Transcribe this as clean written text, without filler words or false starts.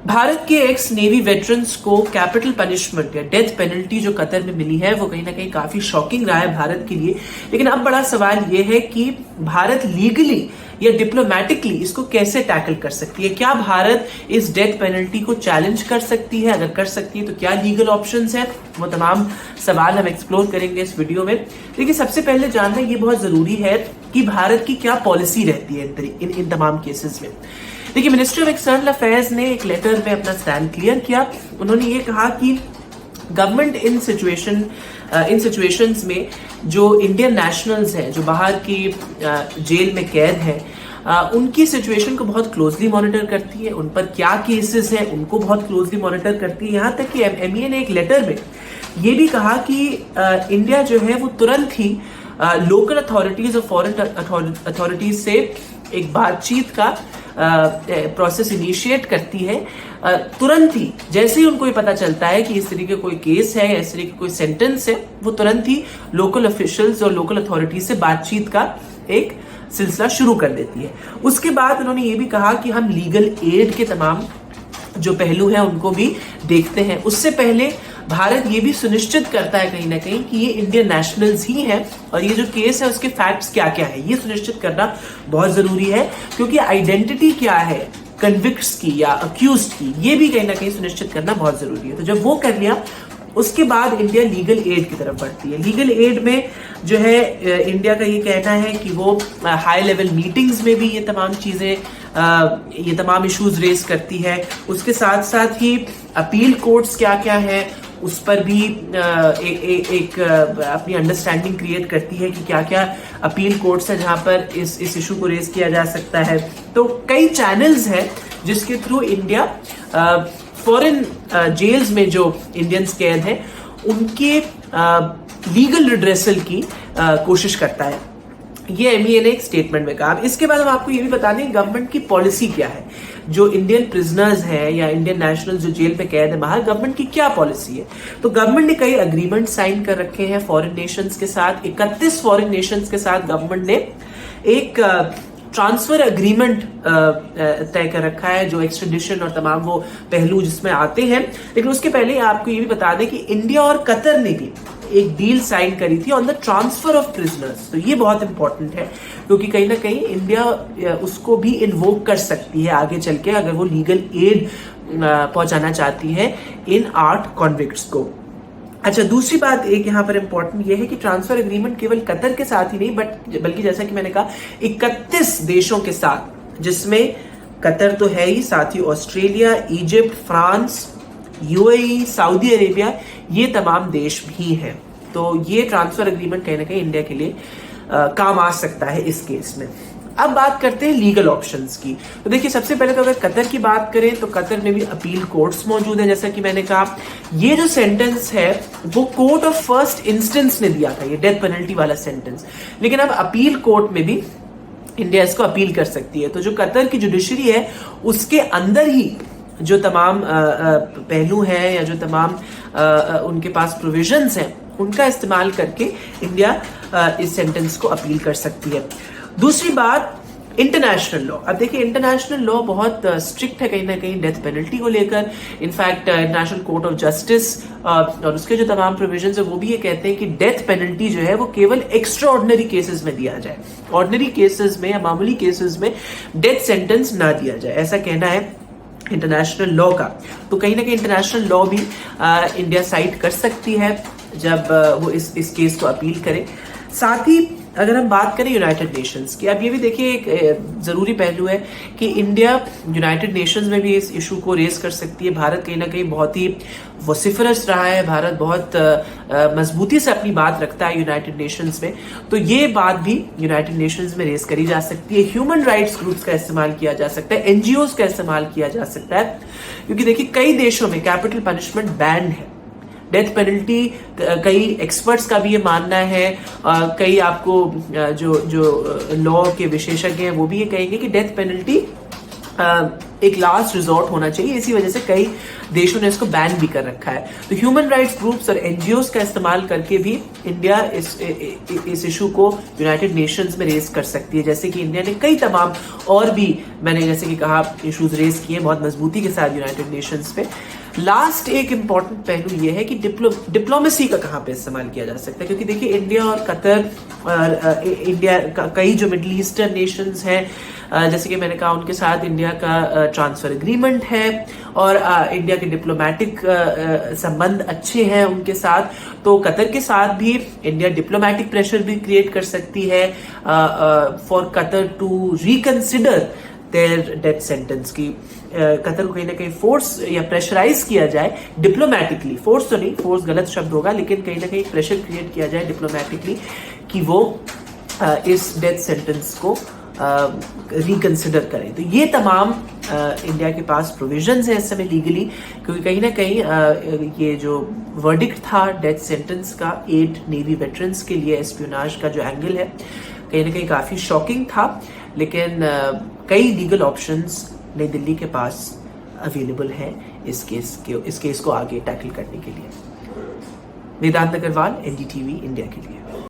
भारत के x navy veterans को capital punishment या डेथ पेनल्टी जो कतर में मिली है वो कहीं ना कहीं काफी शॉकिंग रहा है भारत के लिए। लेकिन अब बड़ा सवाल ये है कि भारत लीगली या डिप्लोमेटिकली इसको कैसे टैकल कर सकती है। क्या भारत इस डेथ पेनल्टी को चैलेंज कर सकती है? अगर कर सकती है तो क्या लीगल ऑप्शंस है? वो तमाम सवाल हम एक्सप्लोर करेंगे इस वीडियो में। देखिए, सबसे पहले जानना ये बहुत जरूरी है कि भारत की क्या पॉलिसी रहती है इन तमाम केसेस में। देखिए, मिनिस्ट्री ऑफ एक्सटर्नल अफेयर्स ने एक लेटर में अपना स्टैंड क्लियर किया। उन्होंने ये कहा कि गवर्नमेंट इन सिचुएशंस में जो इंडियन नेशनल्स हैं, जो बाहर की जेल में कैद हैं, उनकी सिचुएशन को बहुत क्लोजली मॉनिटर करती है। उन पर क्या केसेस हैं उनको बहुत क्लोजली मॉनिटर करती है। यहाँ तक कि एमईए ने एक लेटर में ये भी कहा कि इंडिया जो है वो तुरंत ही लोकल अथॉरिटीज और फॉरेन अथॉरिटीज से एक बातचीत का प्रोसेस इनिशिएट करती है। तुरंत ही जैसे ही उनको ये पता चलता है कि इस तरीके कोई केस है या इस तरीके कोई सेंटेंस है, वो तुरंत ही लोकल ऑफिशियल्स और लोकल अथॉरिटीज से बातचीत का एक सिलसिला शुरू कर देती है। उसके बाद उन्होंने ये भी कहा कि हम लीगल एड के तमाम जो पहलू हैं उनको भी देखते हैं। उससे पहले भारत ये भी सुनिश्चित करता है कहीं ना कहीं कि ये इंडियन नेशनल्स ही हैं और ये जो केस है उसके फैक्ट्स क्या क्या है ये सुनिश्चित करना बहुत जरूरी है, क्योंकि आइडेंटिटी क्या है कन्विक्ट्स की या अक्यूज्ड की, ये भी कहीं ना कहीं सुनिश्चित करना बहुत जरूरी है। तो जब वो कर लिया उसके बाद इंडिया लीगल एड की तरफ बढ़ती है। लीगल एड में जो है इंडिया का ये कहना है कि वो हाई लेवल मीटिंग्स में भी ये तमाम चीजें ये तमाम इश्यूज रेज करती है। उसके साथ साथ ही अपील कोर्ट्स क्या क्या है उस पर भी एक अपनी अंडरस्टैंडिंग क्रिएट करती है कि क्या क्या अपील कोर्ट्स है जहां पर इस इशू को रेज किया जा सकता है। तो कई चैनल्स हैं जिसके थ्रू इंडिया फॉरेन जेल्स में जो इंडियंस कैद हैं उनके लीगल रिड्रेसल की कोशिश करता है। ये एमईए ने एक स्टेटमेंट में कहा। इसके बाद हम आपको ये भी बता दें गवर्नमेंट की पॉलिसी क्या है। जो इंडियन प्रिजनर्स हैं या इंडियन नेशनल जो जेल पे कैद है बाहर, गवर्नमेंट की क्या पॉलिसी है। तो गवर्नमेंट ने कई अग्रीमेंट साइन कर रखे हैं फॉरेन नेशंस के साथ। 31 फॉरेन नेशंस के साथ गवर्नमेंट ने एक ट्रांसफर अग्रीमेंट तय कर रखा है, जो एक्सट्रेडिशन और तमाम वो पहलू जिसमें आते हैं। लेकिन उसके पहले आपको ये भी बता दें कि इंडिया और कतर ने भी एक डील साइन करी थी on the transfer of prisoners. तो ये बहुत इंपॉर्टेंट है क्योंकि कहीं ना कहीं इंडिया उसको भी इन्वोक कर सकती है आगे चल के अगर वो लीगल एड पहुंचाना चाहती है इन 8 कॉन्विक्ट्स को। अच्छा, दूसरी बात एक यहाँ पर इंपॉर्टेंट ये है कि ट्रांसफर एग्रीमेंट केवल कतर के साथ ही नहीं बल्कि जैसा कि मैंने कहा 31 देशों के साथ, जिसमें कतर तो है ही, साथ ही Australia, Egypt, France, UAE, Saudi Arabia, ये तमाम देश भी हैं। तो ये ट्रांसफर एग्रीमेंट कहीं ना कहीं इंडिया के लिए काम आ सकता है इस केस में। अब बात करते हैं लीगल ऑप्शंस की। तो देखिए, सबसे पहले तो अगर कतर की बात करें तो कतर में भी अपील कोर्ट्स मौजूद है। जैसा कि मैंने कहा, ये जो सेंटेंस है वो कोर्ट ऑफ फर्स्ट इंस्टेंस ने दिया था, ये डेथ पेनल्टी वाला सेंटेंस। लेकिन अब अपील कोर्ट में भी इंडिया इसको अपील कर सकती है। तो जो कतर की जुडिशरी है उसके अंदर ही जो तमाम पहलू हैं या जो तमाम उनके पास प्रोविजंस हैं उनका इस्तेमाल करके इंडिया इस सेंटेंस को अपील कर सकती है। दूसरी बात, इंटरनेशनल लॉ। अब देखिए, इंटरनेशनल लॉ बहुत स्ट्रिक्ट है कहीं ना कहीं डेथ पेनल्टी को लेकर। In fact international court of justice और उसके जो तमाम प्रोविजंस है वो भी ये कहते हैं कि डेथ पेनल्टी जो है वो केवल एक्स्ट्रा ऑर्डिनरी केसेस में दिया जाए, ऑर्डिनरी केसेस में या मामूली केसेस में डेथ सेंटेंस ना दिया जाए, ऐसा कहना है इंटरनेशनल लॉ का। तो कहीं ना कहीं इंटरनेशनल लॉ भी इंडिया साइट कर सकती है जब वो इस केस को अपील करे। साथ ही अगर हम बात करें यूनाइटेड नेशंस की, अब ये भी देखिए एक जरूरी पहलू है कि इंडिया यूनाइटेड नेशंस में भी इस इशू को रेज कर सकती है। भारत कहीं ना कहीं बहुत ही वोसिफरस रहा है, भारत बहुत मजबूती से अपनी बात रखता है यूनाइटेड नेशंस में। तो ये बात भी यूनाइटेड नेशंस में रेज करी जा सकती है। ह्यूमन राइट्स ग्रुप्स का इस्तेमाल किया जा सकता है, एनजीओज का इस्तेमाल किया जा सकता है, क्योंकि देखिए कई देशों में कैपिटल पनिशमेंट बैन है, डेथ पेनल्टी। कई एक्सपर्ट्स का भी ये मानना है, कई आपको जो लॉ के विशेषज्ञ हैं वो भी ये कहेंगे कि डेथ पेनल्टी एक लास्ट रिजॉर्ट होना चाहिए। इसी वजह से कई देशों ने इसको बैन भी कर रखा है। तो ह्यूमन राइट्स ग्रुप्स और एनजीओज का इस्तेमाल करके भी इंडिया इस इशू को यूनाइटेड नेशंस में रेज कर सकती है, जैसे कि इंडिया ने कई तमाम और भी, मैंने जैसे कि कहा, इश्यूज रेज किए बहुत मजबूती के साथ यूनाइटेड नेशंस पे। लास्ट एक इंपॉर्टेंट पहलू ये है कि डिप्लोमेसी का कहाँ पे इस्तेमाल किया जा सकता है, क्योंकि देखिए इंडिया और कतर और इंडिया का कई जो मिडल ईस्टर्न नेशंस हैं, जैसे कि मैंने कहा, उनके साथ इंडिया का ट्रांसफर एग्रीमेंट है और इंडिया के डिप्लोमेटिक संबंध अच्छे हैं उनके साथ। तो कतर के साथ भी इंडिया डिप्लोमेटिक प्रेशर भी क्रिएट कर सकती है for Qatar to reconsider their death sentence की। कतर को कहीं ना कहीं फोर्स या प्रेशराइज किया जाए डिप्लोमेटिकली, फोर्स तो नहीं, फोर्स गलत शब्द होगा, लेकिन कहीं ना कहीं प्रेशर क्रिएट किया जाए डिप्लोमेटिकली कि वो इस डेथ सेंटेंस को रिकंसिडर करें। तो ये तमाम इंडिया के पास प्रोविजंस है इस समय लीगली, क्योंकि कहीं ना कहीं ये जो वर्डिक्ट था डेथ सेंटेंस का 8 नेवी वेटरन्स के लिए एस्पियोनाज का जो एंगल है कहीं ना कहीं काफी शॉकिंग था, लेकिन कई लीगल ऑप्शंस नई दिल्ली के पास अवेलेबल हैं इस केस को आगे टैकल करने के लिए। वेदांत अग्रवाल, एनडीटीवी इंडिया के लिए।